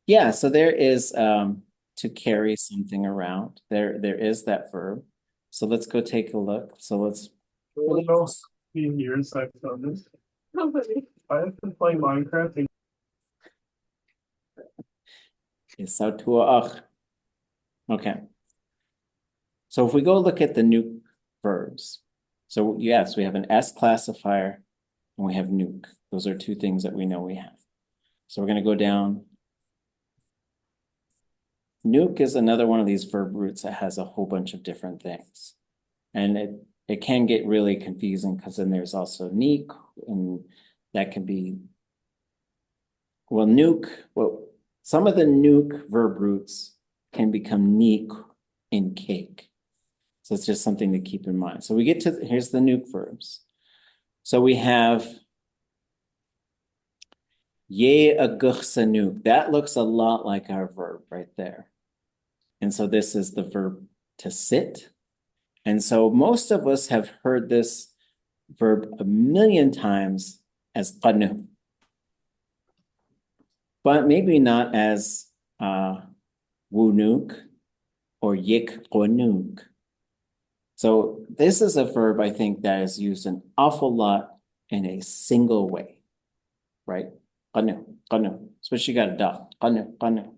Yeah, so there is to carry something around. There is that verb. So let's go take a look. So let's years I've done this. I've been playing Minecraft. Okay. So if we go look at the nuke verbs, so yes, we have an S classifier and we have nuke. Those are two things that we know we have. So we're going to go down. Nuke is another one of these verb roots that has a whole bunch of different things. And it can get really confusing because then there's also neek, and that can be, well, nuke, some of the nuke verb roots can become neek in cake. So it's just something to keep in mind. So we get to, here's the nuke verbs. So we have ye aguch sanuk. That looks a lot like our verb right there. And so this is the verb to sit. And so most of us have heard this verb a million times as qanu, but maybe not as wunuk or yik qunuk. So this is a verb I think that is used an awful lot in a single way, right? Qanu, qanu. Especially you got a dog, qanu, qanu.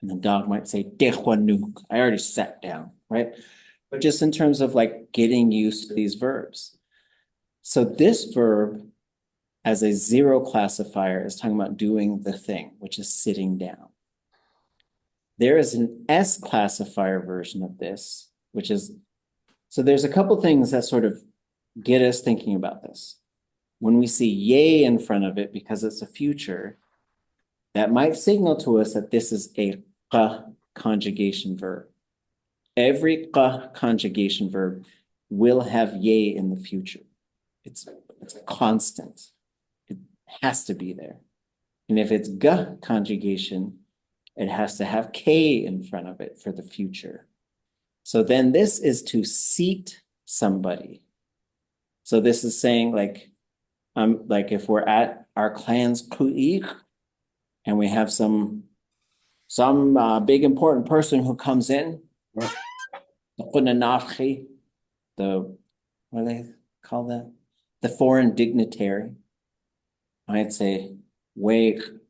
And the dog might say dehwanuk. I already sat down, right? But just in terms of like getting used to these verbs. So this verb as a zero classifier is talking about doing the thing, which is sitting down. There is an S classifier version of this, which is, so there's a couple things that sort of get us thinking about this. When we see yay in front of it, because it's a future, that might signal to us that this is a qa conjugation verb. Every qa conjugation verb will have yay in the future. It's a constant. It has to be there. And if it's ga conjugation, it has to have K in front of it for the future. So then this is to seat somebody. So this is saying like if we're at our clan's ḳukanashg and we have some big important person who comes in, the ḳukanashg, what do they call that? The foreign dignitary. I'd say, ʻwéexʼ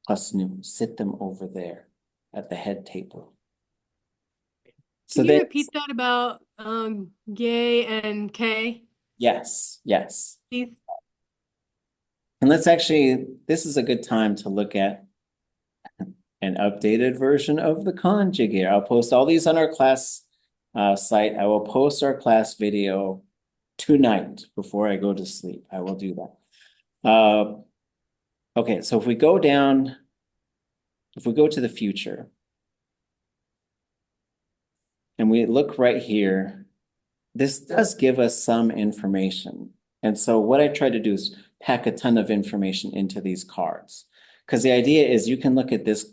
qasnu, sit them over there at the head table. So Can you then, repeat that about gay and K, yes. please? And this is a good time to look at an updated version of the conjugator. I'll post all these on our class site. I will post our class video tonight before I go to sleep. I will do that. Okay, so if we go to the future, and we look right here, this does give us some information. And so what I try to do is pack a ton of information into these cards. Because the idea is you can look at this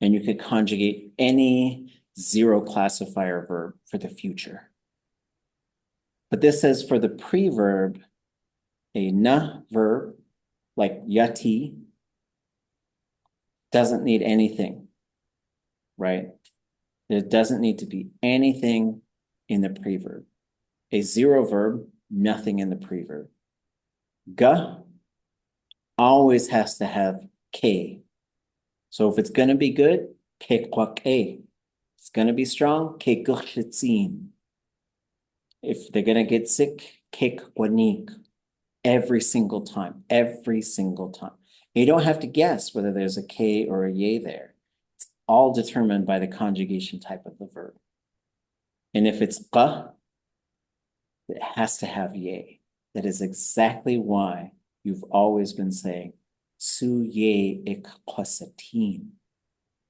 and you could conjugate any zero classifier verb for the future. But this says for the preverb, a na verb, like iyatee, doesn't need anything, right? There doesn't need to be anything in the preverb. A zero verb, nothing in the preverb. Ga always has to have K. So if it's going to be good, ḳukahaa. It's going to be strong, ḳukanashg. If they're going to get sick, ḳukanashg. Every single time. You don't have to guess whether there's a K or a yay there. It's all determined by the conjugation type of the verb. And if it's qa, it has to have yay. That is exactly why you've always been saying ʼsu-ye-ik qasatin,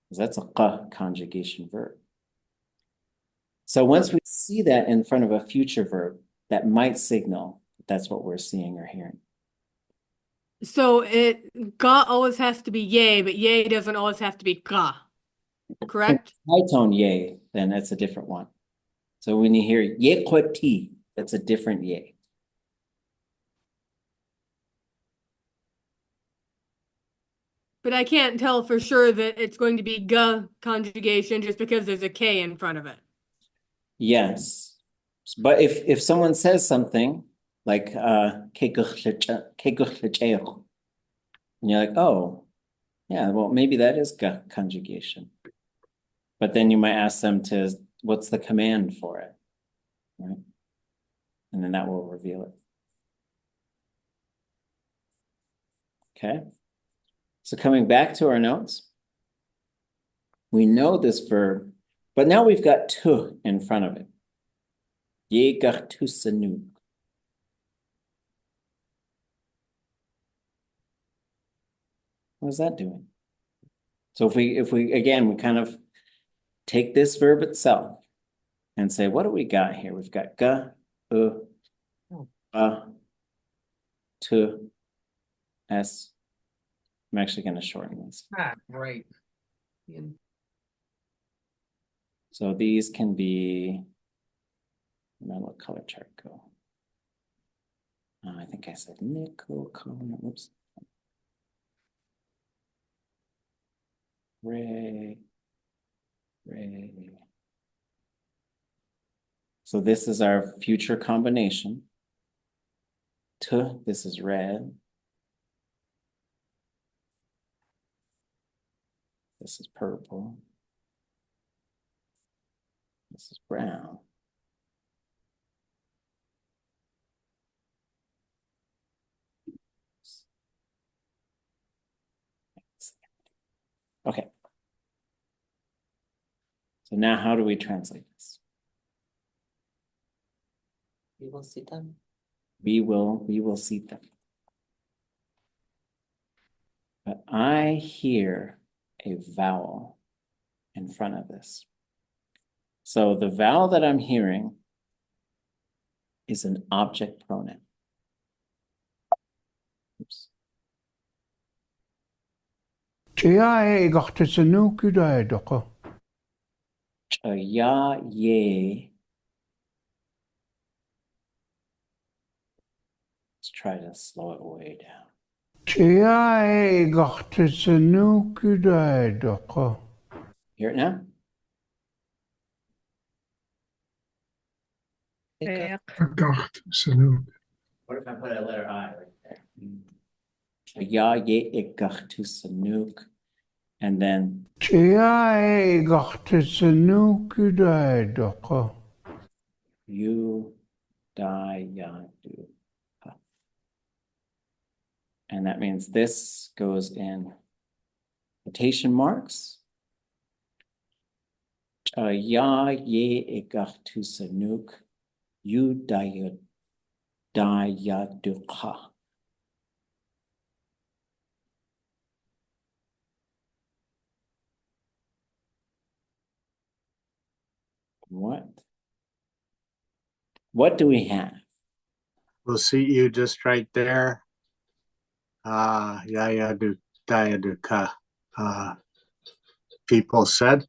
because that's a qa conjugation verb. So once we see that in front of a future verb, that might signal that's what we're seeing or hearing. So ga always has to be yay, but yay doesn't always have to be ga. Correct? High tone yay, then that's a different one. So when you hear yequati, that's a different yay. But I can't tell for sure that it's going to be ga conjugation just because there's a K in front of it. Yes. But if someone says something like ķukanashg, and you're like, oh, yeah, well, maybe that is ga conjugation. But then you might ask them what's the command for it, right? And then that will reveal it. Okay. So coming back to our notes, we know this verb, but now we've got tu in front of it. Yegartusanu. What is that doing? So if we again, we kind of take this verb itself and say, what do we got here? We've got ga, tu, s. I'm actually going to shorten this. Right. So these can be Now let color chart go. I think I said nickel color. Oops. Ray. So this is our future combination. This is red. This is purple. This is brown. Okay. So now how do we translate this? We will see them. We will see them. But I hear a vowel in front of this. So the vowel that I'm hearing is an object pronoun. Oops. Ya, ye. Let's try to slow it way down. Hear it now? Gedacht, Sanook. What if I put a letter I right there? Ya, ye, ikach to sanuk. And then you, die, ya, do. And that means this goes in quotation marks. Ya, ye, ikach to sanuk. You, die, ya, do. What do we have? We'll see you just right there. People said.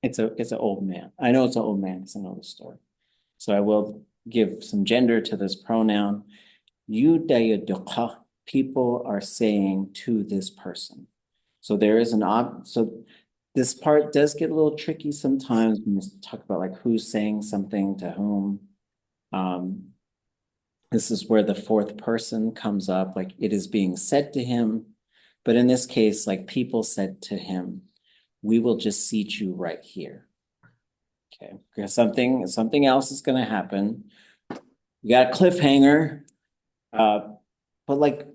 It's an old man. I know it's an old man because I know the story. So I will give some gender to this pronoun. People are saying to this person. So there is so this part does get a little tricky sometimes when you talk about like who's saying something to whom. This is where the fourth person comes up, like it is being said to him. But in this case, like people said to him, we will just seat you right here. Okay, because something else is going to happen. You got a cliffhanger, but like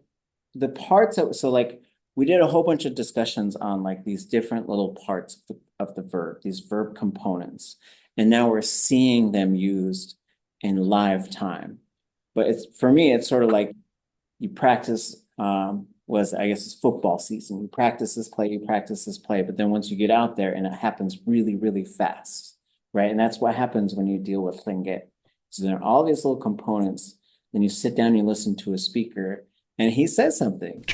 the parts that, so like we did a whole bunch of discussions on like these different little parts of the verb, these verb components, and now we're seeing them used in live time. But it's for me, it's sort of like you practice. I guess it's football season. You practice this play, but then once you get out there and it happens really, really fast, right? And that's what happens when you deal with Lingi. So there are all these little components. Then you sit down and you listen to a speaker and he says something.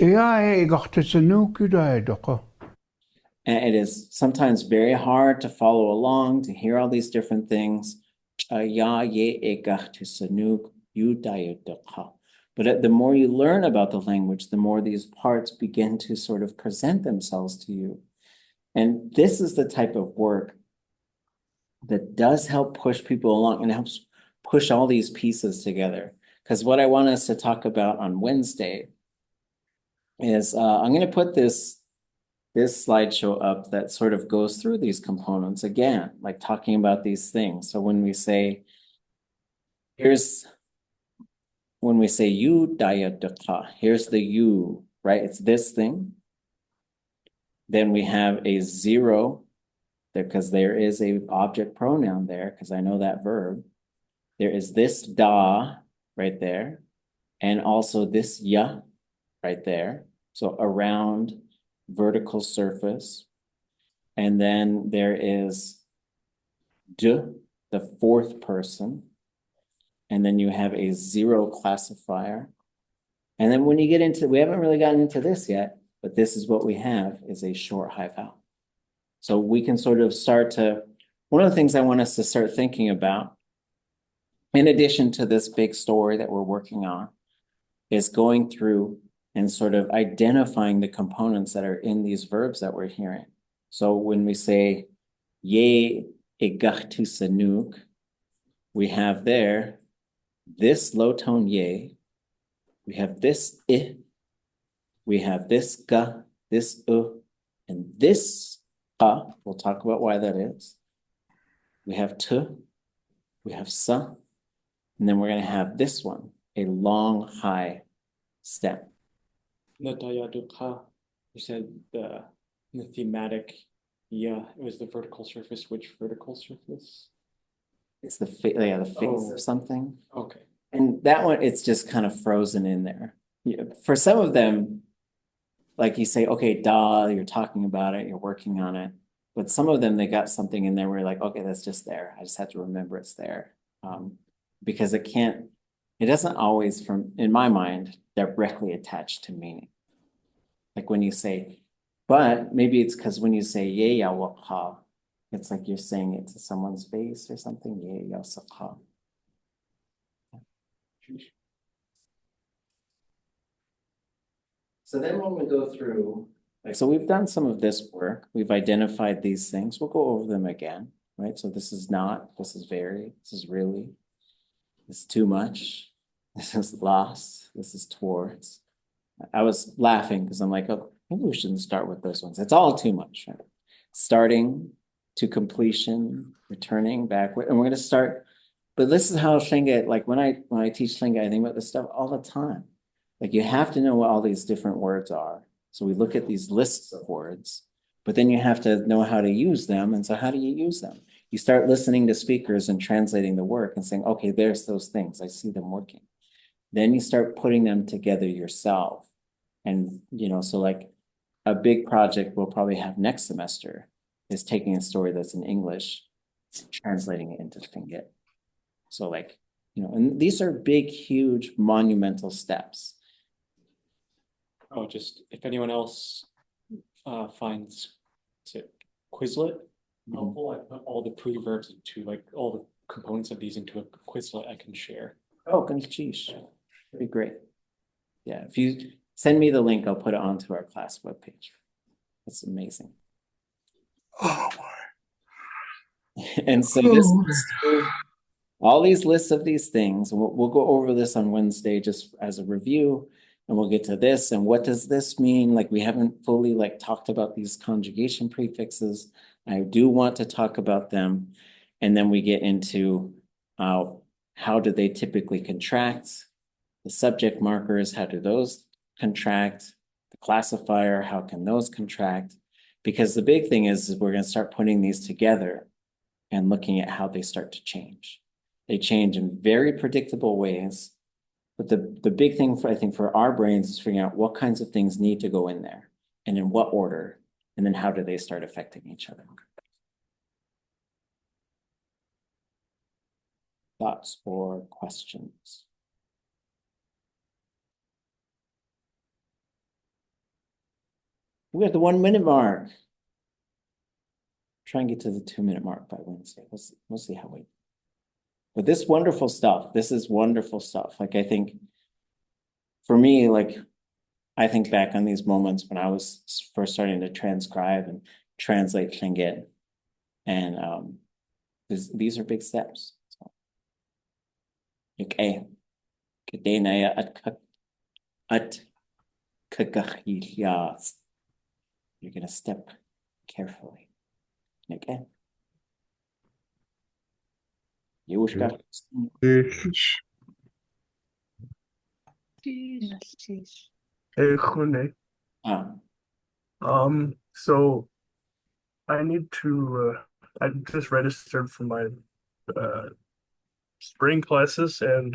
And it is sometimes very hard to follow along, to hear all these different things. But the more you learn about the language, the more these parts begin to sort of present themselves to you. And this is the type of work that does help push people along and helps push all these pieces together. Because what I want us to talk about on Wednesday is I'm going to put this slideshow up that sort of goes through these components again, like talking about these things. So when we say, when we say you dayadaka, here's the you, right? It's this thing. Then we have a zero there because there is a object pronoun there because I know that verb. There is this da right there, and also this ya right there. So around vertical surface. And then there is d, the fourth person. And then you have a zero classifier. And then when you get into, we haven't really gotten into this yet, but this is what we have is a short high vowel. So we can sort of start to, one of the things I want us to start thinking about, in addition to this big story that we're working on, is going through and sort of identifying the components that are in these verbs that we're hearing. So when we say, ye igachtu sanuk, we have there this low tone ye, we have this I, we have this ga, this and this ka. We'll talk about why that is. We have t, we have sa, and then we're going to have this one, a long high stem. Natayadukha, you said the thematic, yeah, it was the vertical surface. Which vertical surface? It's the face of something. Okay. And that one, it's just kind of frozen in there. Yeah, for some of them, like you say, okay, duh, you're talking about it, you're working on it. But some of them, they got something in there where you're like, okay, that's just there. I just have to remember it's there. Because it doesn't always, in my mind, directly attached to meaning. Like when you say, but maybe it's because when you say ye yawakha, it's like you're saying it to someone's face or something. Ye yasakha. So then when we go through, so we've done some of this work. We've identified these things. We'll go over them again, right? So this is not, this is very, this is really, this is too much. This is lost. This is towards. I was laughing because I'm like, oh, maybe we shouldn't start with those ones. It's all too much, right? Starting to completion, returning backward. And we're going to start, but this is how Shlinga, like when I teach Shlinga, I think about this stuff all the time. Like you have to know what all these different words are. So we look at these lists of words, but then you have to know how to use them. And so how do you use them? You start listening to speakers and translating the work and saying, okay, there's those things. I see them working. Then you start putting them together yourself. And, so like a big project we'll probably have next semester is taking a story that's in English, translating it into Tlingit. So like, and these are big, huge, monumental steps. Oh, just if anyone else finds it Quizlet helpful, I put all the pre-verbs into like all the components of these into a Quizlet I can share. Oh, sheesh. That'd be great. Yeah, if you send me the link, I'll put it onto our class webpage. That's amazing. Oh And so all these lists of these things, and we'll go over this on Wednesday just as a review, and we'll get to this and what does this mean? Like we haven't fully talked about these conjugation prefixes. I do want to talk about them, and then we get into how do they typically contract? The subject markers, how do those contract? The classifier, how can those contract? Because the big thing is we're going to start putting these together and looking at how they start to change. They change in very predictable ways. But the big thing I think for our brains is figuring out what kinds of things need to go in there and in what order, and then how do they start affecting each other. Thoughts or questions? We're at the 1 minute mark. Try and get to the 2 minute mark by Wednesday. We'll see how we. But this is wonderful stuff. Like I think for me, I think back on these moments when I was first starting to transcribe and translate Tlingit, and these are big steps. Okay. You're gonna step carefully. Okay. Hey, Ḳukanashg. So I need to I just registered for my spring classes, and